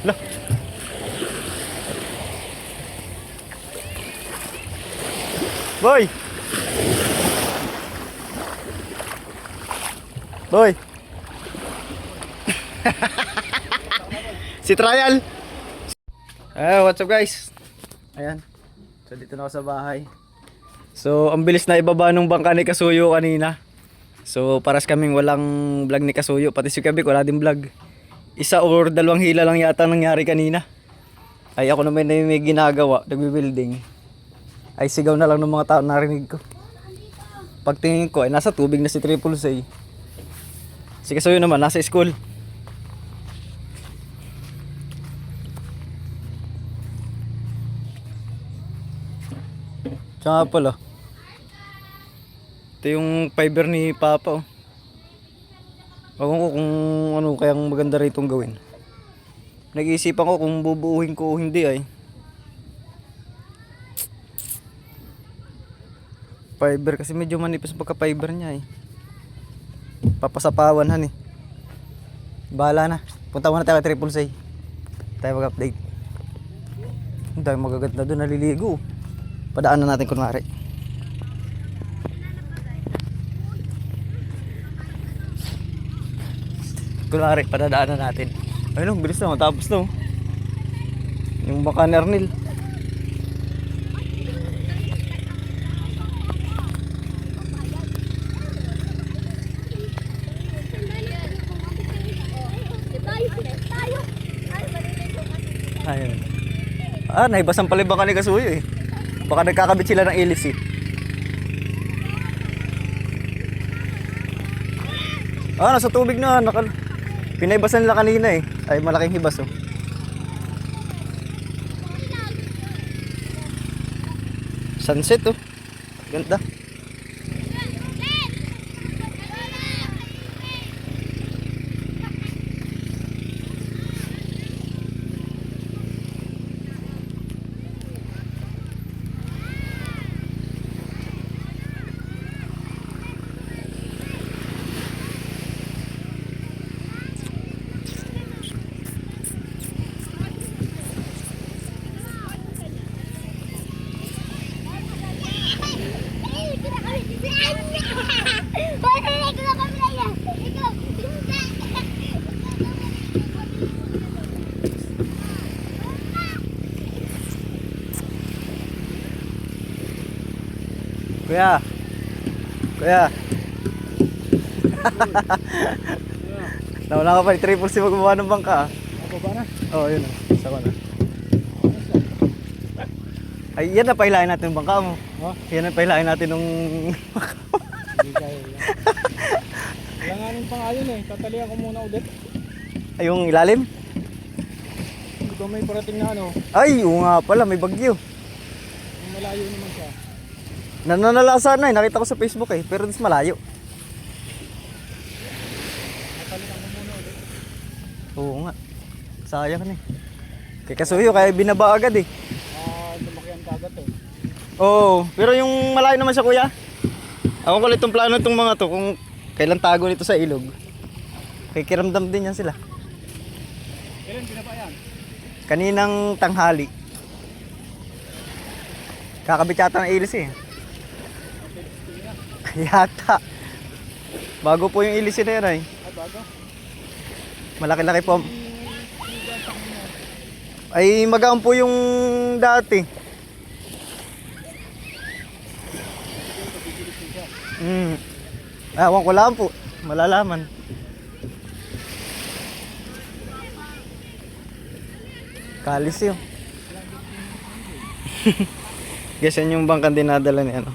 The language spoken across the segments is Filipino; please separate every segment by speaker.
Speaker 1: Lah. Boy. Boy. Si Trial. What's up guys? Ayan. So dito na ako sa bahay. So ang bilis na ibaba nung bangka ni Kasuyo kanina. So paras kaming walang vlog ni Kasuyo. Pati si Kabik wala din vlog. Isa or dalawang hila lang yata nangyari kanina. Ay ako naman na may ginagawa. Nagbi-building. Ay sigaw na lang ng mga tao narinig ko. Pagtingin ko ay nasa tubig na si Triple C. Si Kasuyo naman nasa school. Tsaka pala. Ito yung fiber ni Papa. Ewan ko kung ano kayang maganda rito gawin. Nag-iisipan ko kung bubuuhin ko o hindi ay. Fiber kasi medyo manipis pagka fiber niya eh. Papasapawan han eh. Bahala na. Punta muna tayo kay Triple C. Tayo mag-update. Ang dami magaganda doon naliligo. Padaanan natin kunwari. Kunwari, padadaanan natin. Ayun, bilis na, matapos na. Yung baka ni Arnel. Ayun. Naibasan pala yung baka ni Kasuyo eh. Baka nagkakabit sila ng ilis eh. Nasa tubig na. Pinaibasan nila kanina eh. Ay, malaking hibas oh. Sunset oh. Ganda. Kuya. Nawala ka pa ni Triple C magbubuha ng bangka.
Speaker 2: Baba na?
Speaker 1: Oo, yun. Sawa na. Ay, yan na pailahin natin yung bangka mo. Yan na pailahin natin nung...
Speaker 2: Hindi kaya yan. Langanin pa nga yun eh. Tatalian ko muna ulit.
Speaker 1: Ay, yung ilalim?
Speaker 2: Hindi ba may parating na ano?
Speaker 1: Ay, oo nga pala, may bagyo.
Speaker 2: Yung malayo naman siya.
Speaker 1: Nananalasa na eh, nakita ko sa Facebook eh, pero mas malayo.
Speaker 2: Tatalian ko muna ulit.
Speaker 1: Oo nga. Sayang na eh. Kay Kasuyo, kaya binaba agad eh.
Speaker 2: Lumaki ang dagat eh.
Speaker 1: Oo, pero yung malayo naman siya kuya. Ako kulit itong plano itong mga to kung kailan tago nito sa ilog. Kay kiramdam din yan sila.
Speaker 2: Kailan binaba yan?
Speaker 1: Kaninang tanghali. Kakabit yata ng ilis eh. Yata. Bago po yung ilis na yan ay.
Speaker 2: Bago?
Speaker 1: Malaki-laki po. Ay magaan po yung dati. Ewan ko lang po. Malalaman. Kalis yun. Guys, yan yung bangkang dinadala ni ano.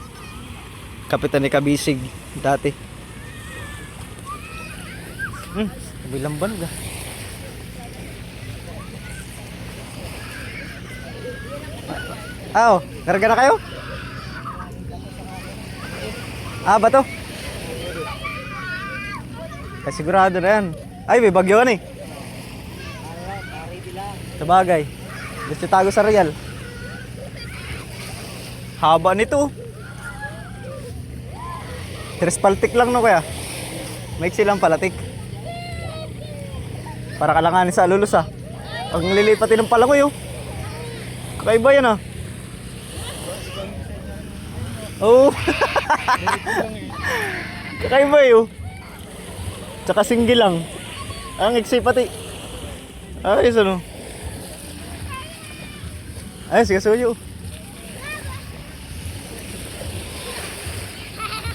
Speaker 1: Kapitan ni Kabisig dati. Bilang banda. Karga na kayo? Bato? Ay, sigurado na yan. Ay, may bagyo na eh. Sabagay. Gusto tago sa Real. Haba nito. Trespalte lang no kaya. Maiksi lang palatik. Para kalanganin sa alulos ah. Ang lilipatin ng palangoy oh. Kakaiba yan ah. Oo. Kakaiba yun. Tsaka single lang. Ang iksi pati. Ayos ano. Ayos, kasuyo.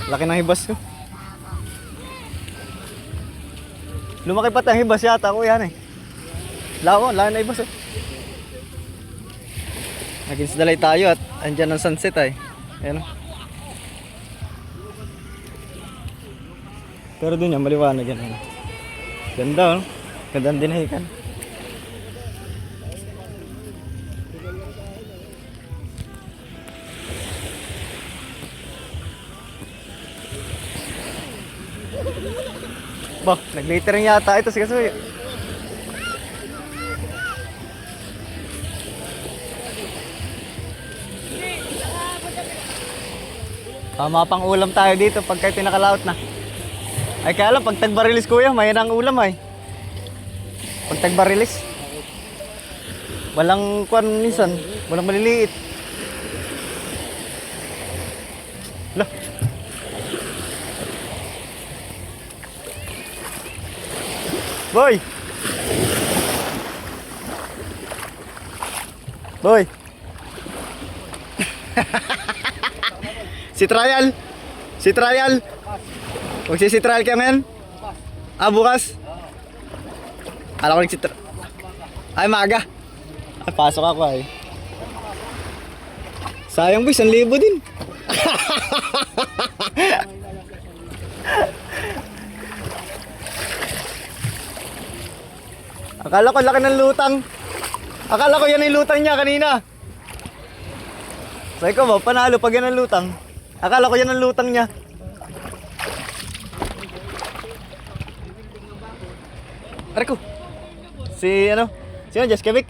Speaker 1: Laki ng hibas ko. Lumaki pati ang hibas yata ko yan eh. Laki na hibas oh. Nag-installay tayo at andyan ang sunset ay. Ayan oh. Pero dun yan, maliwanag yan. Ganda oh. Ganda ang dinahikan. Bah, nag-glittering yata ito si Kasuyo. Tama pang ulam tayo dito pagka pinakalaot na. Ay kaya lang, pag tagbarilis kuya, may ang ulam ay. Pag tagbarilis. Walang kwan minsan, walang maliliit. Lah. Boy! Boy! Si Trial! Si Trial! Magsisi-trial ka men? Ah, bukas? Alam ko nagsitra... Ay, maaga. Ay, pasok ako ay. Sayang boy, 1,000 din. Akala ko laki ng lutang. Akala ko yan yung lutang niya kanina. Sabi ko ba, panalo pag yan ang lutang. Akala ko yan ang lutang niya. Aray ko. Si ano? Sino? Jess Kevik?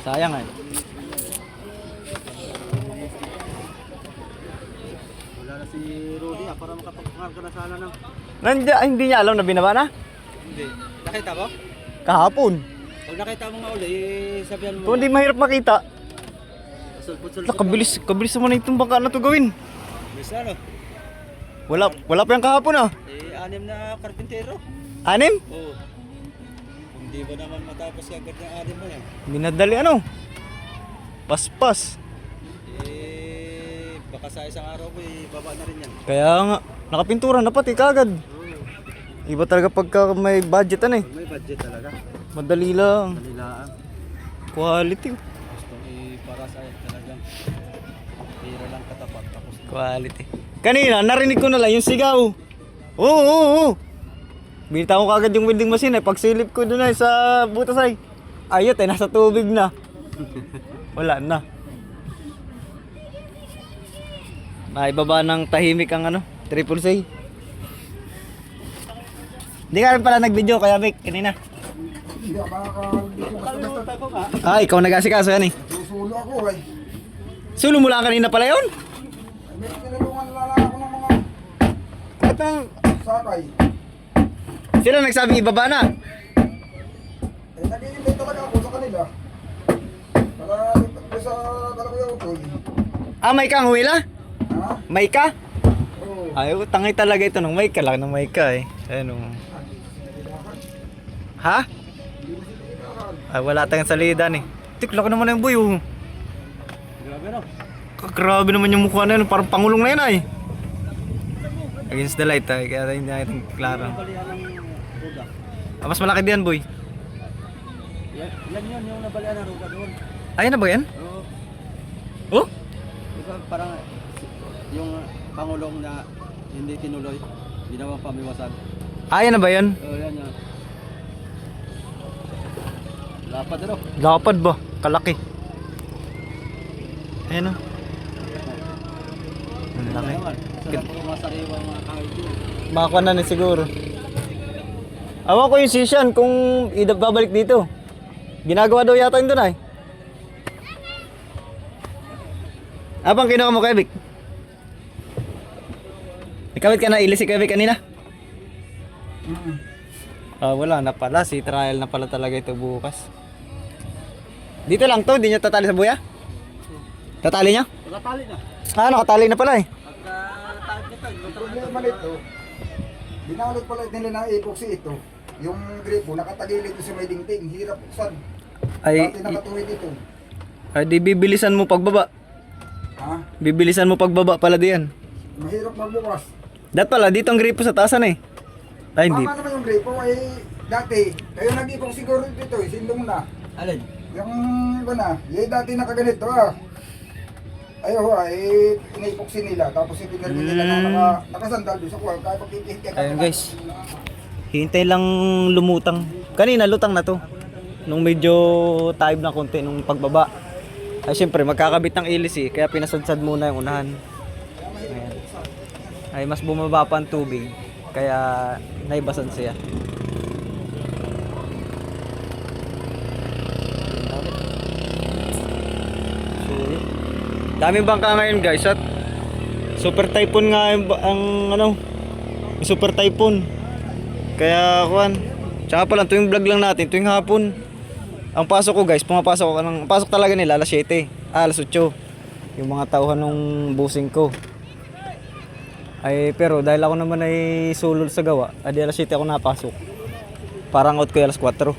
Speaker 1: Sayang ay.
Speaker 2: Wala na si Rudy para makapagpangar ka na sana ng...
Speaker 1: Nandiyan, hindi niya alam na binaba na?
Speaker 2: Hindi. Nakita mo?
Speaker 1: Kahapon.
Speaker 2: Pag nakita mo nga uli, sabihan mo.
Speaker 1: Kung hindi mahirap makita.
Speaker 2: Sulpot-sulpot.
Speaker 1: Kabilis naman itong bangka na to gawin.
Speaker 2: Bisa ano?
Speaker 1: Wala pa yung kahapon ah.
Speaker 2: Anim na karpintero.
Speaker 1: 6?
Speaker 2: Oo. Hindi ba naman matapos agad ng anim mo yan?
Speaker 1: Binadali ano? Paspas.
Speaker 2: Baka sa isang araw ko baba na rin yan.
Speaker 1: Kaya nga, nakapintura na pati kagad. Iba talaga pagka may budget ano eh.
Speaker 2: Pag may budget talaga.
Speaker 1: Madali lang.
Speaker 2: Dalilaan.
Speaker 1: Quality.
Speaker 2: Gustong para sa talagang pira lang katapat tapos
Speaker 1: Quality. Kanina, narinig ko na lang yung sigaw. Oo. Binita ko kagad yung welding machine eh. Pagsilip ko doon ay sa butas ay. Ayot eh, nasa tubig na. Wala na. Naibaba ng tahimik ang ano, triple C. Hindi ka rin pala nag-video kaya Vic, kanina.
Speaker 2: Kalimutan ko nga.
Speaker 1: Ah, ikaw nag-asikaso yan eh.
Speaker 3: Susulo ako eh.
Speaker 1: Sulo mo lang kanina pala yun?
Speaker 3: May tinulungan lang ako ng mga
Speaker 1: At ang...
Speaker 3: sakay.
Speaker 1: Sila nagsabing ibaba na.
Speaker 3: Eh, nag-iimbay talaga ako sa kanila. Para lipat sa Kalakuya Utoy.
Speaker 1: Ah, may ka ang huwila?
Speaker 3: Ha?
Speaker 1: May ka?
Speaker 3: Oo.
Speaker 1: Ay, tangay talaga ito ng may ka. Laki ng may ka eh. Ayun o. Ha? Ay, wala tayong salidan eh. Tik, laki naman yung boy oh.
Speaker 2: Grabe no?
Speaker 1: Grabe naman yung mukha na yun. Parang pangulong na yun ay. Against the light ay. Kaya hindi natin klaro.
Speaker 2: Nabalian ng ruda.
Speaker 1: Ah, mas malaki din boy.
Speaker 2: Yan yun yung nabalian ng ruda doon.
Speaker 1: Ayan na ba yan?
Speaker 2: Oo.
Speaker 1: Oh?
Speaker 2: Diba parang yung pangulong na hindi tinuloy, ginawang pamiwasan.
Speaker 1: Ayan na ba yan?
Speaker 2: Oo, yan yan. Lapad ano?
Speaker 1: Lapad ba? Kalaki. Ayan o. Ang laki.
Speaker 2: Sarap ko masariwa yung mga kahit yun.
Speaker 1: Baka na siguro. Awan ko yung sisyan kung babalik dito. Ginagawa daw yata yun doon ay. Abang kinuha mo kay Vic? Ikawit ka na ilis si Kevin kanina? Wala na pala. Si trial na pala talaga ito bukas. Dito lang to, hindi niya tatali sa buya? Tatali niya?
Speaker 2: Nakatali na.
Speaker 1: Nakatali na pala eh.
Speaker 3: Ang problema nito, binalot pala nila ng epoxy ito. Yung gripo, nakatagilid ito sa may dingding. Hirap buksan. Dati nakatuwid ito.
Speaker 1: Ay, di bibilisan mo pagbaba.
Speaker 3: Ha?
Speaker 1: Bibilisan mo pagbaba pala diyan.
Speaker 3: Mahirap magbukas.
Speaker 1: Dat pala, dito ang gripo sa taasan eh. Ay, hindi.
Speaker 3: Tama naman yung gripo, dati, kayo nag-ipong siguro dito sindong na.
Speaker 2: Alin?
Speaker 3: Yung iba na, dati nakaganito Ayaw inaipoksin nila, tapos ipinarmin nila na nakasandal doon sa kuwan, kaya pagkikihit
Speaker 1: Ayun guys. Hintay lang lumutang. Kanina lutang na to. Nung medyo taib na konti nung pagbaba. Ay syempre magkakabit ng ilis eh, kaya pinasadsad muna yung unahan. Ayan. Ay mas bumaba pa ang tubig, kaya naibasan siya. So, daming bangka ngayon guys at super typhoon nga ang super typhoon. Kaya kuan. Tsaka pala tuwing vlog lang natin, tuwing hapon. Ang pasok ko guys, pumapasok ako pasok talaga nila alas 7, alas 8. Yung mga tauhan ng busing ko. Ay pero dahil ako naman ay sulol sa gawa, adi alas 7 ako napasok. Parang out ko alas 4.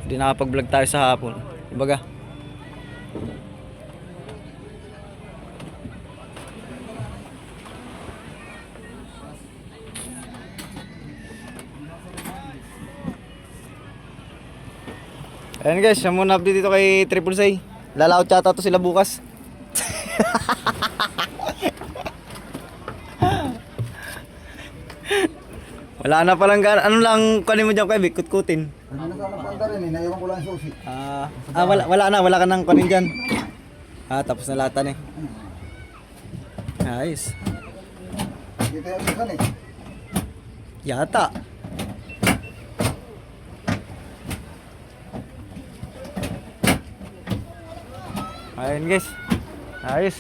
Speaker 1: Hindi nakapag-vlog tayo sa hapon. Ibaga. Ayan guys, siya muna update dito kay Triple Say. Lalaot yata to sila bukas. Wala na palang ano lang kunin mo dyan kay Vic, kutkutin.
Speaker 3: Ano na sana panda rin naiwan ko lang yung susi.
Speaker 1: Wala ka nang kunin dyan. Tapos na latan eh. Nice.
Speaker 3: Dito yung isan
Speaker 1: Yata. Ayun guys. Ayos.